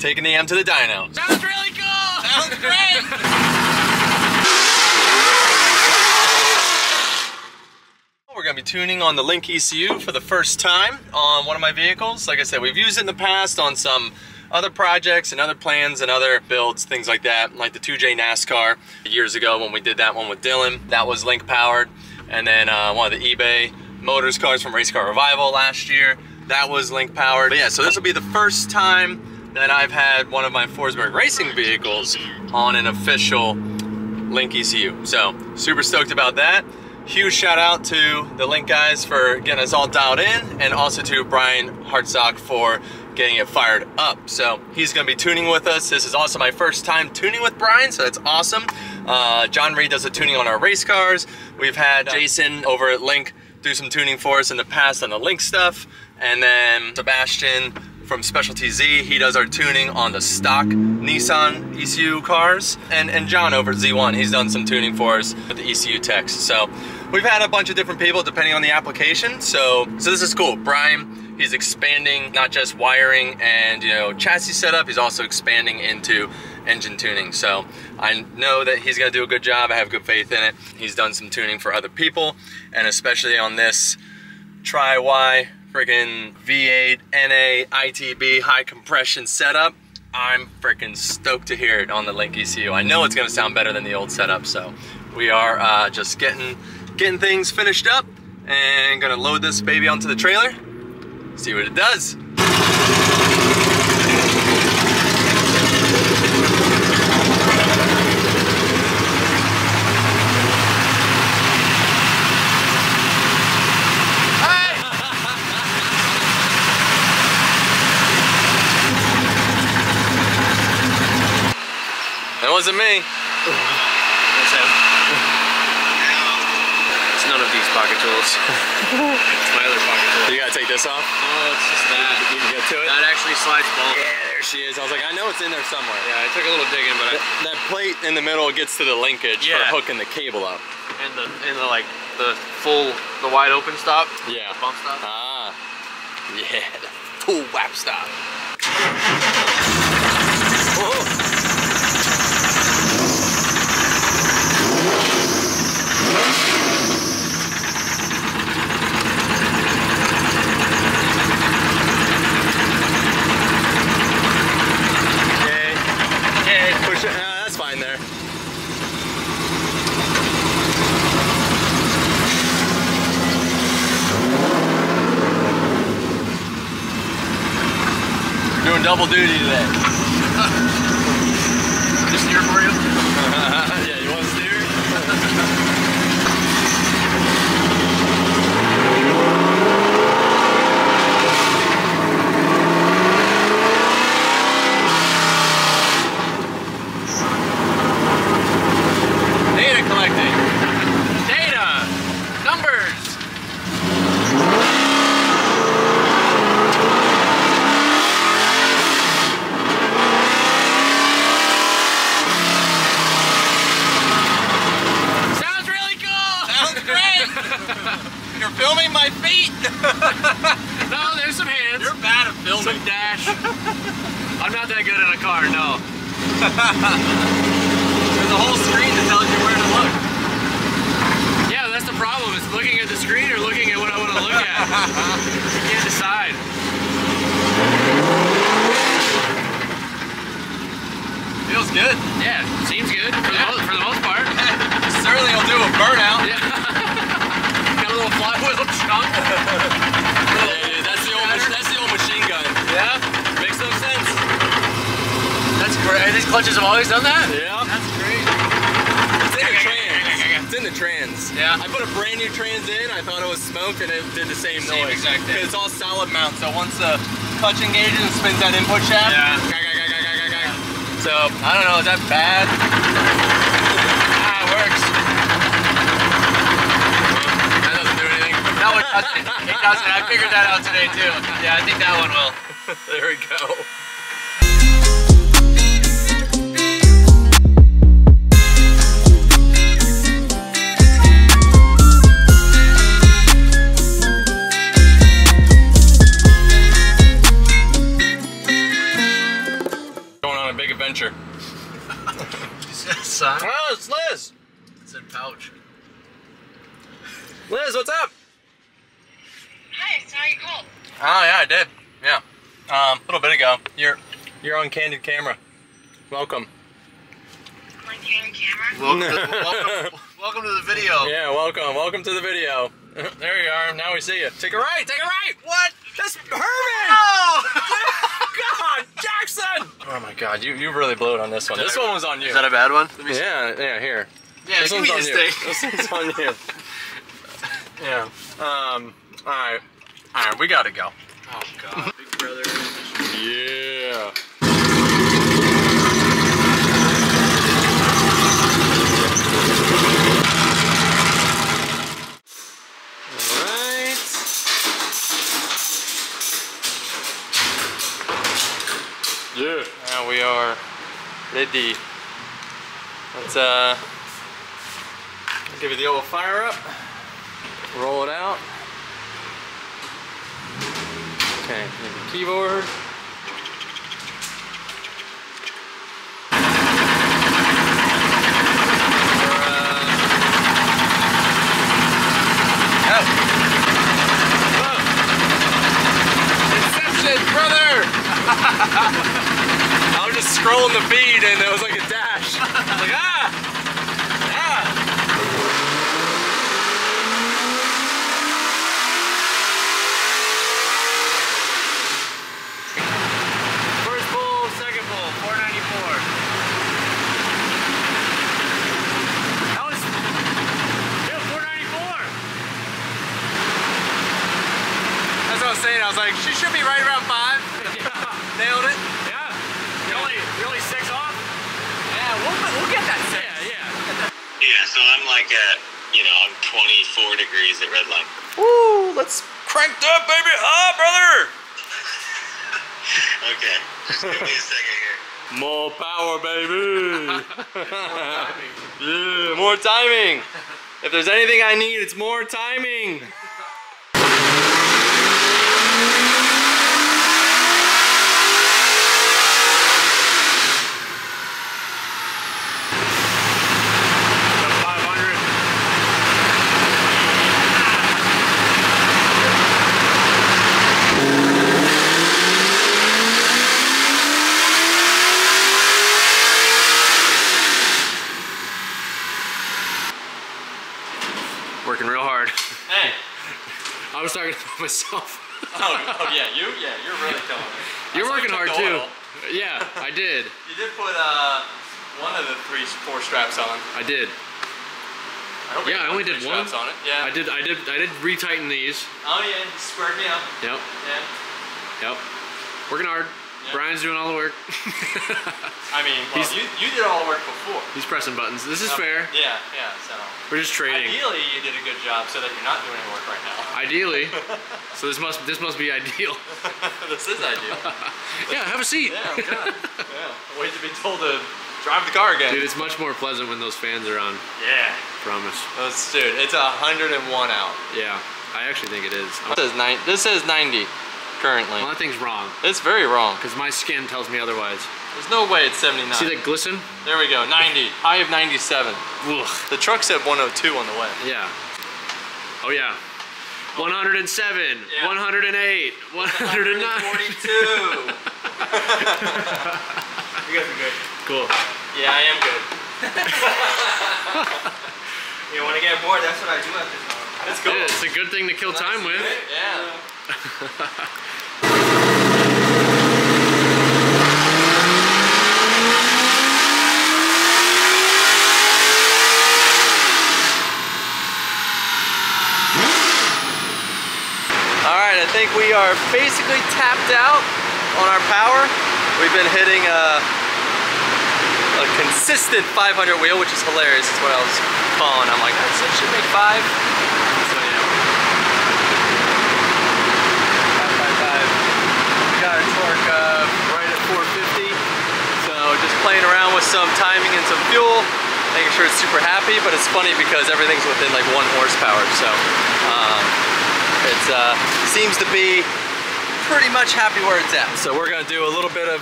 taking the M to the dyno. Sounds really cool! Sounds great! We're going to be tuning on the Link ECU for the first time on one of my vehicles. Like I said, we've used it in the past on some other projects and other plans and other builds, things like that, like the 2J NASCAR years ago when we did that one with Dylan. That was Link powered. And then one of the eBay Motors cars from Race Car Revival last year, that was Link powered. But yeah, so this will be the first time that I've had one of my Forsberg racing vehicles on an official Link ECU. So super stoked about that. Huge shout out to the Link guys for getting us all dialed in, and also to Brian HartSock for getting it fired up. So he's gonna be tuning with us. This is also my first time tuning with Brian, so that's awesome. John Reed does the tuning on our race cars. We've had Jason over at Link do some tuning for us in the past on the Link stuff. And then Sebastian from Specialty Z, he does our tuning on the stock Nissan ECU cars. And John over at ZCON, he's done some tuning for us with the ECU techs. So we've had a bunch of different people depending on the application. So this is cool. Brian, he's expanding not just wiring and chassis setup, he's also expanding into engine tuning. So I know that he's gonna do a good job. I have good faith in it. He's done some tuning for other people, and especially on this Tri-Y freaking V8 NA ITB high compression setup. I'm freaking stoked to hear it on the Link ECU. I know it's gonna sound better than the old setup, so we are just getting things finished up and gonna load this baby onto the trailer, see what it does. That wasn't me. That's him. It's none of these pocket tools. It's my other pocket tool. You gotta take this off? No, it's just that. You can get to it? That actually slides both. Yeah, there she is. I was like, I know it's in there somewhere. Yeah, I took a little digging, but that plate in the middle gets to the linkage for hooking the cable up. And the wide open stop. Yeah. The bump stop. Ah. Yeah, the full whap stop. Whoa. Push it. That's fine there. We're doing double duty today. Just steer for you? Yeah, you want to steer? Data collecting. Data. Numbers. Sounds really cool. Sounds great. You're filming my feet. No, there's some hands. You're bad at filming. Some dash. I'm not that good at a car, no. There's a whole screen that tells you where to look. Yeah, that's the problem. It's looking at the screen or looking at what I want to look at. You can't decide. Feels good. Yeah, seems good for the most part. Certainly will do a burnout. Yeah. Got a little flywheel chunk. Yeah, dude, that's the old machine gun. Yeah, Makes no sense. that's great. These clutches have always done that? Yeah. That's great. It's in the trans. It's in the trans. Yeah. I put a brand new trans in. I thought it was smoke, and it did the same noise. exact thing. It's all solid mount. So once the clutch engages and spins that input shaft. Yeah. So I don't know. Is that bad? It works. That doesn't do anything. That one doesn't. It doesn't. I figured that out today too. Yeah, I think that one will. There we go. adventure. You said son? Oh, it's Liz. It said pouch. Liz, what's up? Hi, sorry you called. Oh yeah, I did. Yeah. A little bit ago. You're on Candid Camera. Welcome. On camera? Welcome to the video. Yeah, welcome. Welcome to the video. There you are. Now we see you. Take a right. Take a right. What? That's Herman. Oh! God, Jackson. Oh my God, you really blew it on this one. This one was on you. Is that a bad one? Let me see. Yeah, here. Yeah, This give one's me on this you. thing. This one's on you. Yeah. All right, we gotta go. Oh God, big brother. Yeah. Alright. Yeah. Now we are ready. Let's give it the old fire up. Roll it out. Okay, maybe keyboard. I was just scrolling the feed and it was like a dash. I was like, ah! Ah! First pull, second pull, 494. That was, yeah, 494. That's what I was saying. I was like, she should be right around 5. Nailed it. Yeah. You're only 6 off? Yeah, we'll get that 6. Yeah. Yeah, so I'm like at, I'm 24 degrees at red light. Woo, let's crank up, baby. Ah, brother. Okay, just give me a second here. More power, baby. Yeah, more timing. If there's anything I need, it's more timing. Working real hard. Hey. I was talking about myself. oh yeah, you're really killing it. You're working hard too. Yeah, I did. You did put one of the 4 straps on. I did. I only did one. On it. Yeah. I did retighten these. Oh yeah, you squared me up. Yep. Yeah. Yep. Working hard. Yep. Brian's doing all the work. I mean, well, you did all the work before. He's pressing buttons. This is fair. Yeah. So we're just trading. Ideally, you did a good job so that you're not doing any work right now. Ideally. So this must be ideal. This is ideal. Yeah, have a seat. Yeah, I'm good. Yeah. Wait to be told to drive the car again. Dude, it's much more pleasant when those fans are on. Yeah. Promise. Dude, it's 101 out. Yeah, I actually think it is. This says 90. Currently. Well, that thing's wrong. It's very wrong. Because my skin tells me otherwise. There's no way it's 79. See that glisten? There we go, 90. High of 97. Ugh. The truck said 102 on the way. Yeah. Oh yeah. 107, yeah. 108, 109. 142. You guys are good. Cool. Yeah, I am good. You want to get bored? That's what I do at this time. That's cool. Yeah, it's a good thing to kill time with. Yeah. Alright, I think we are basically tapped out on our power. We've been hitting a consistent 500 wheel, which is hilarious. That's what I was calling. I'm like, I should make 5. So yeah. 555. We got our torque right at 450. So just playing around with some timing and some fuel, making sure it's super happy. But it's funny because everything's within like 1 horsepower. So it seems to be pretty much happy where it's at. So we're gonna do a little bit of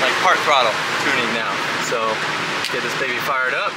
like part throttle tuning now. So get this baby fired up.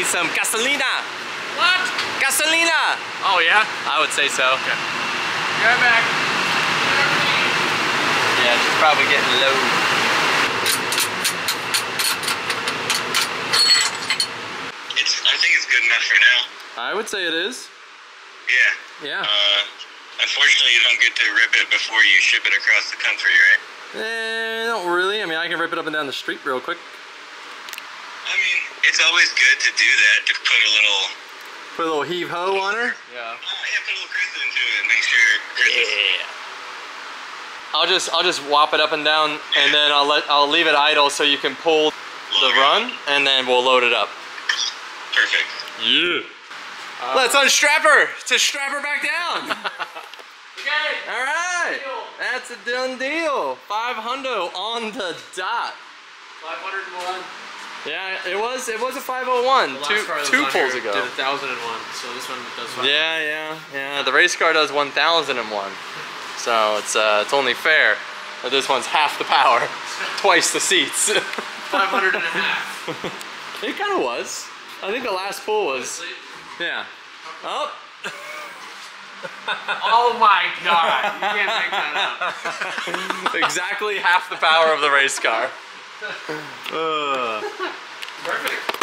Some gasolina. What? Gasolina. Oh yeah? I would say so. Okay. Be right back. Yeah, she's probably getting low. I think it's good enough for now. I would say it is. Yeah. Yeah. Unfortunately, you don't get to rip it before you ship it across the country, right? Not really. I mean, I can rip it up and down the street real quick. I mean, it's always good to do that, to put a little... Put a little heave-ho on her? Yeah. Yeah, put a little crimson into it, make sure... Yeah. I'll just whop it up and down, and then I'll leave it idle so you can pull the run, and then we'll load it up. Perfect. Yeah. Let's unstrap her to strap her back down. Okay. All right. That's a done deal. 500 on the dot. 501. Yeah, it was a 501 two pulls ago. Did 1,001, so this one does 500. Yeah. The race car does 1,001, so it's only fair that this one's half the power, twice the seats. 500 and a half. It kind of was. I think the last pull was. Yeah. Oh. Oh my God! You can't make that up. Exactly half the power of the race car. Perfect.